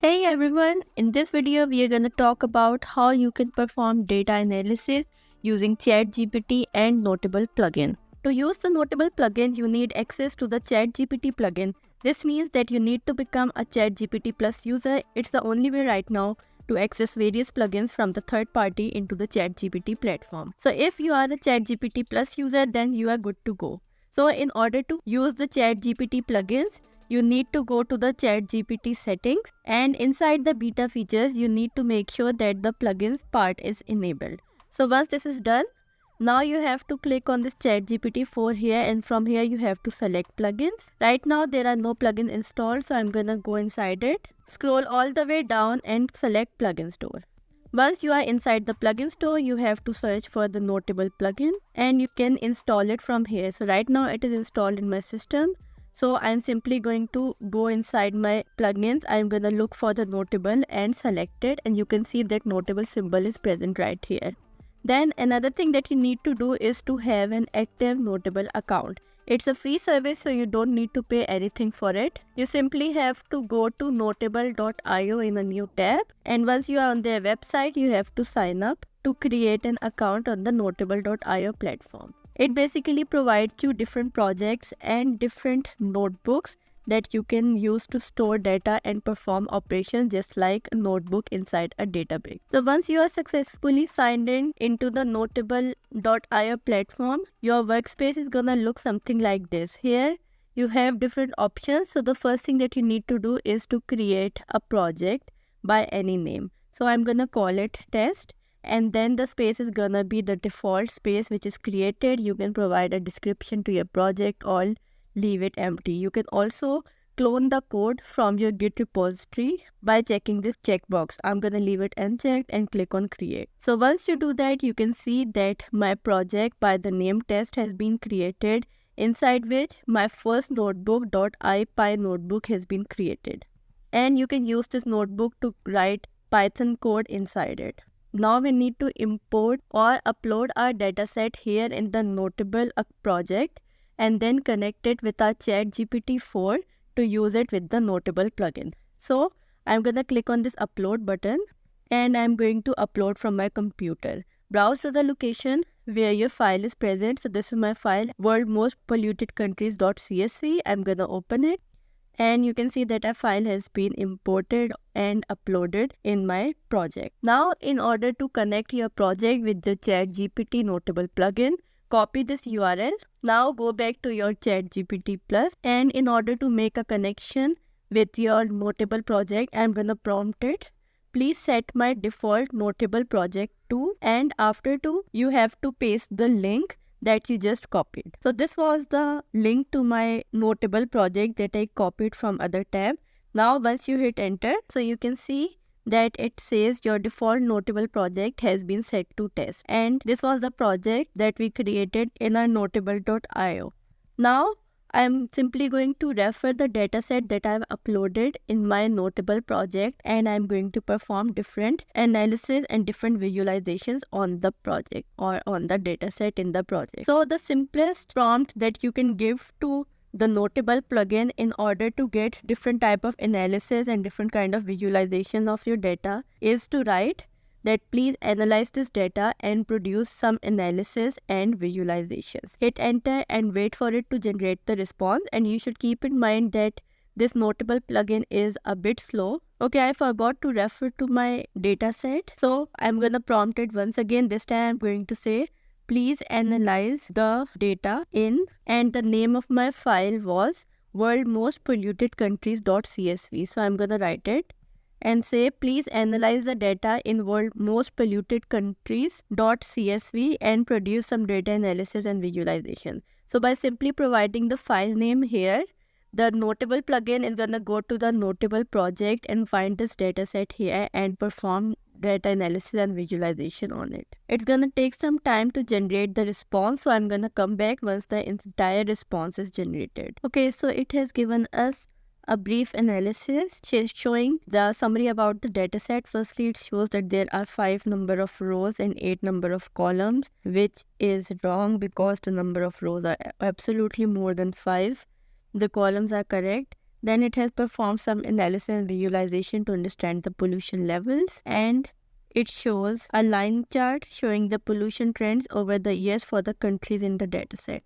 Hey everyone, in this video we are going to talk about how you can perform data analysis using ChatGPT and Noteable plugin. To use the Noteable plugin, you need access to the ChatGPT plugin. This means that you need to become a ChatGPT Plus user. It's the only way right now to access various plugins from the third party into the ChatGPT platform. So if you are a ChatGPT Plus user, then you are good to go. So in order to use the ChatGPT plugins, you need to go to the ChatGPT settings, and inside the beta features you need to make sure that the plugins part is enabled. So once this is done, now you have to click on this ChatGPT 4 here, and from here you have to select plugins. Right now there are no plugins installed, so I'm gonna go inside it, scroll all the way down and select plugin store. Once you are inside the plugin store, you have to search for the Noteable plugin and you can install it from here. So right now it is installed in my system. So I'm simply going to go inside my plugins. I'm going to look for the Noteable and select it, and you can see that Noteable symbol is present right here. Then another thing that you need to do is to have an active Noteable account. It's a free service, so you don't need to pay anything for it. You simply have to go to notable.io in a new tab, and once you are on their website, you have to sign up to create an account on the notable.io platform. It basically provides you different projects and different notebooks that you can use to store data and perform operations just like a notebook inside a database. So once you are successfully signed in into the notable.io platform, your workspace is gonna look something like this. Here you have different options. So the first thing that you need to do is to create a project by any name. So I'm gonna call it test, and then the space is gonna be the default space which is created. You can provide a description to your project or leave it empty. You can also clone the code from your Git repository by checking this checkbox. I'm gonna leave it unchecked and click on create. So once you do that, you can see that my project by the name test has been created, inside which my first notebook.ipy notebook has been created. And you can use this notebook to write Python code inside it. Now we need to import or upload our dataset here in the Notable project and then connect it with our ChatGPT 4 to use it with the Noteable plugin. So I'm going to click on this upload button and I'm going to upload from my computer. Browse to the location where your file is present. So this is my file, world most polluted countries.csv. I'm going to open it, and you can see that a file has been imported and uploaded in my project. Now in order to connect your project with the ChatGPT Noteable plugin, copy this URL. Now go back to your ChatGPT Plus, and in order to make a connection with your Noteable project, I'm gonna prompt it, please set my default Noteable project to, and after to you have to paste the link that you just copied. So this was the link to my Noteable project that I copied from other tab. Now once you hit enter, so you can see that it says your default Noteable project has been set to test, and this was the project that we created in our notable.io. Now I'm simply going to refer the dataset that I've uploaded in my Noteable project, and I'm going to perform different analysis and different visualizations on the project or on the dataset in the project. So the simplest prompt that you can give to the Noteable plugin in order to get different type of analysis and different kind of visualization of your data is to write that please analyze this data and produce some analysis and visualizations. Hit enter and wait for it to generate the response, and you should keep in mind that this Noteable plugin is a bit slow. Okay, I forgot to refer to my data set, so I'm gonna prompt it once again. This time I'm going to say please analyze the data in, and the name of my file was world most polluted countries.csv. So I'm gonna write it and say please analyze the data in world most polluted countries.csv and produce some data analysis and visualization. So by simply providing the file name here, the Noteable plugin is gonna go to the Noteable project and find this dataset here and perform data analysis and visualization on it. It's gonna take some time to generate the response, so I'm gonna come back once the entire response is generated. Okay, so it has given us a brief analysis showing the summary about the dataset. Firstly, it shows that there are 5 number of rows and 8 number of columns, which is wrong because the number of rows are absolutely more than 5. The columns are correct. Then it has performed some analysis and visualization to understand the pollution levels, and it shows a line chart showing the pollution trends over the years for the countries in the dataset.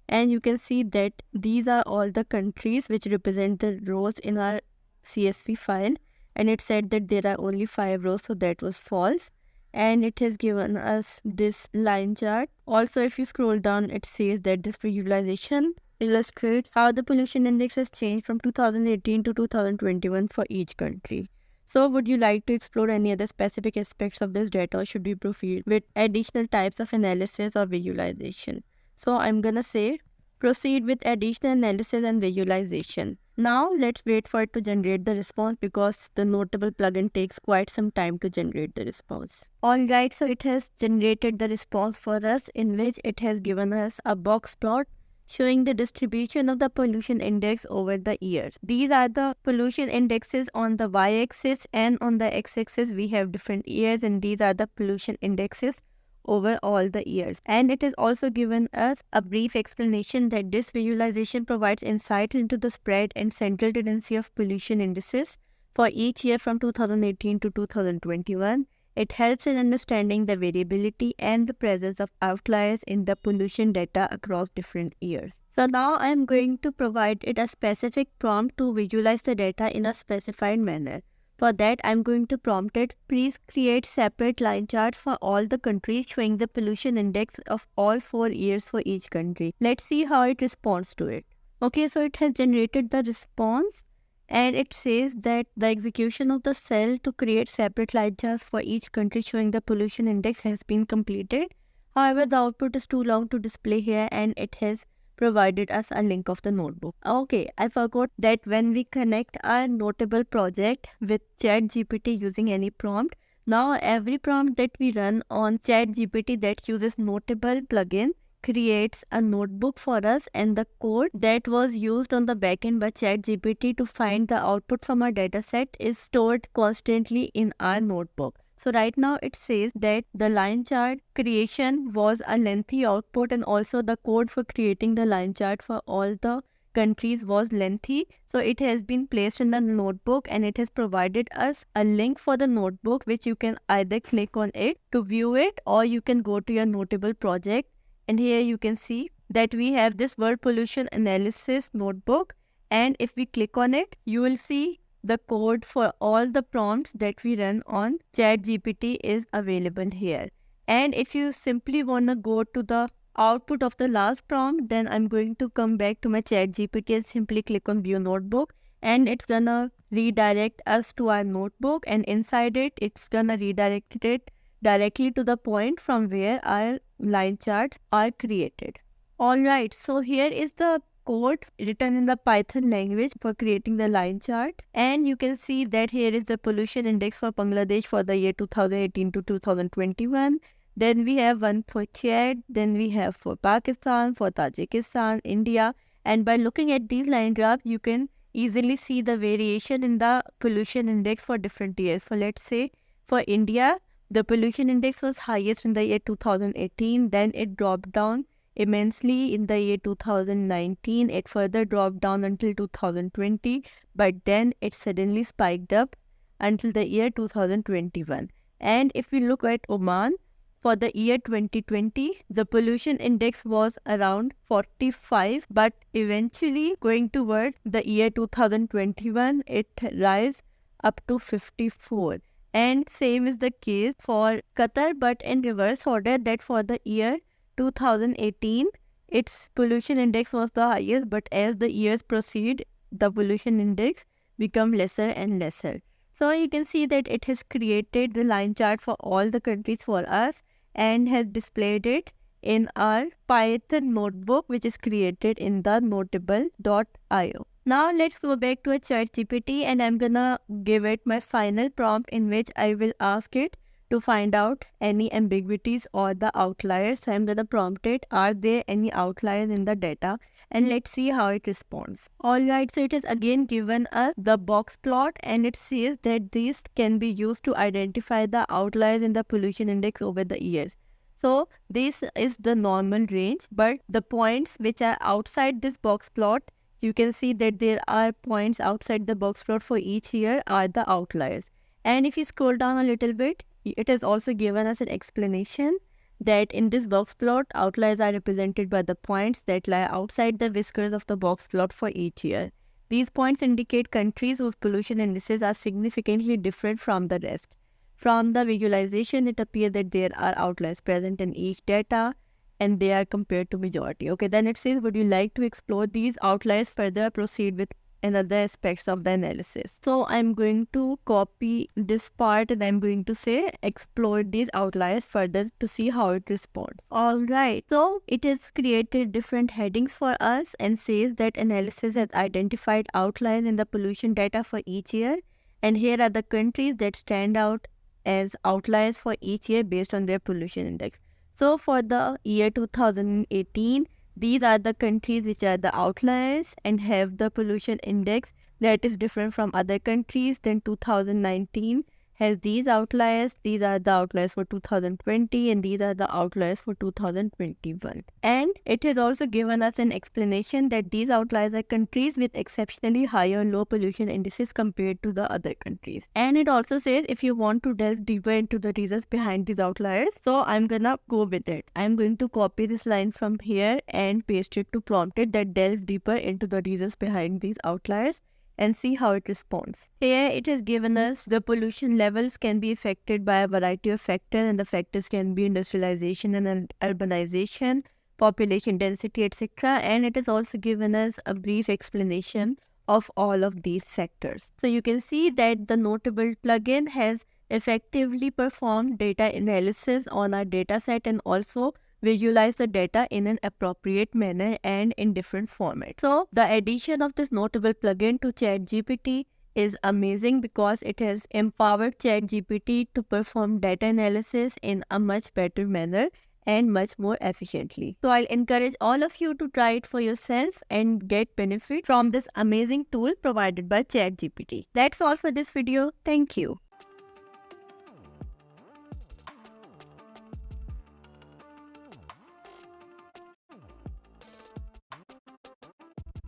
And you can see that these are all the countries which represent the rows in our CSV file. And it said that there are only 5 rows, so that was false. And it has given us this line chart. Also, if you scroll down, it says that this visualization illustrates how the pollution index has changed from 2018 to 2021 for each country. So, would you like to explore any other specific aspects of this data, or should we proceed with additional types of analysis or visualization? So, I'm gonna say proceed with additional analysis and visualization. Now, let's wait for it to generate the response because the Notable plugin takes quite some time to generate the response. Alright, so it has generated the response for us, in which it has given us a box plot showing the distribution of the pollution index over the years. These are the pollution indexes on the y-axis, and on the x-axis we have different years, and these are the pollution indexes over all the years. And it has also given us a brief explanation that this visualization provides insight into the spread and central tendency of pollution indices for each year from 2018 to 2021. It helps in understanding the variability and the presence of outliers in the pollution data across different years. So now I am going to provide it a specific prompt to visualize the data in a specified manner. For that, I am going to prompt it, please create separate line charts for all the countries showing the pollution index of all 4 years for each country. Let's see how it responds to it. Okay, so it has generated the response, and it says that the execution of the cell to create separate line charts for each country showing the pollution index has been completed. However, the output is too long to display here, and it has provided us a link of the notebook. Okay, I forgot that when we connect our Notable project with ChatGPT using any prompt, now every prompt that we run on ChatGPT that uses Notable plugin creates a notebook for us, and the code that was used on the backend by ChatGPT to find the output from our dataset is stored constantly in our notebook. So right now it says that the line chart creation was a lengthy output, and also the code for creating the line chart for all the countries was lengthy. So it has been placed in the notebook, and it has provided us a link for the notebook, which you can either click on it to view it, or you can go to your Notable project. And here you can see that we have this word pollution analysis notebook, and if we click on it, you will see the code for all the prompts that we run on ChatGPT is available here. And if you simply want to go to the output of the last prompt, then I'm going to come back to my ChatGPT and simply click on view notebook, and it's gonna redirect us to our notebook, and inside it, it's gonna redirect it directly to the point from where our line charts are created. Alright, so here is the code written in the Python language for creating the line chart, and you can see that here is the pollution index for Bangladesh for the year 2018 to 2021. Then we have one for Chad, then we have for Pakistan, for Tajikistan, India, and by looking at these line graphs, you can easily see the variation in the pollution index for different years. So let's say for India, the pollution index was highest in the year 2018, then it dropped down immensely in the year 2019. It further dropped down until 2020, but then it suddenly spiked up until the year 2021. And if we look at Oman, for the year 2020, the pollution index was around 45, but eventually going towards the year 2021, it rise up to 54. And same is the case for Qatar, but in reverse order, that for the year 2018, its pollution index was the highest, but as the years proceed, the pollution index become lesser and lesser. So you can see that it has created the line chart for all the countries for us and has displayed it in our Python notebook, which is created in the notable.io. Now let's go back to a ChatGPT, and I'm gonna give it my final prompt in which I will ask it to find out any ambiguities or the outliers. So I'm gonna prompt it, are there any outliers in the data? And let's see how it responds. Alright, so it has again given us the box plot, and it says that these can be used to identify the outliers in the pollution index over the years. So this is the normal range, but the points which are outside this box plot, you can see that there are points outside the box plot for each year are the outliers. And if you scroll down a little bit, it has also given us an explanation that in this box plot, outliers are represented by the points that lie outside the whiskers of the box plot for each year. These points indicate countries whose pollution indices are significantly different from the rest. From the visualization, it appears that there are outliers present in each data and they are compared to majority. Okay, then it says, would you like to explore these outliers further? Proceed with another aspects of the analysis. So I'm going to copy this part and I'm going to say explore these outliers further to see how it responds. Alright, so it has created different headings for us and says that analysis has identified outliers in the pollution data for each year, and here are the countries that stand out as outliers for each year based on their pollution index. So for the year 2018, these are the countries which are the outliers and have the pollution index that is different from other countries. Then 2019 has these outliers. These are the outliers for 2020 and these are the outliers for 2021. And it has also given us an explanation that these outliers are countries with exceptionally higher low pollution indices compared to the other countries. And it also says if you want to delve deeper into the reasons behind these outliers, so I'm gonna go with it. I'm going to copy this line from here and paste it to prompt it that delve deeper into the reasons behind these outliers and see how it responds. Here it has given us the pollution levels can be affected by a variety of factors, and the factors can be industrialization and urbanization, population density, etc. And it has also given us a brief explanation of all of these factors. So you can see that the Noteable plugin has effectively performed data analysis on our data set and also visualize the data in an appropriate manner and in different formats. So the addition of this Noteable plugin to ChatGPT is amazing because it has empowered ChatGPT to perform data analysis in a much better manner and much more efficiently. So I'll encourage all of you to try it for yourself and get benefit from this amazing tool provided by ChatGPT. That's all for this video. Thank you.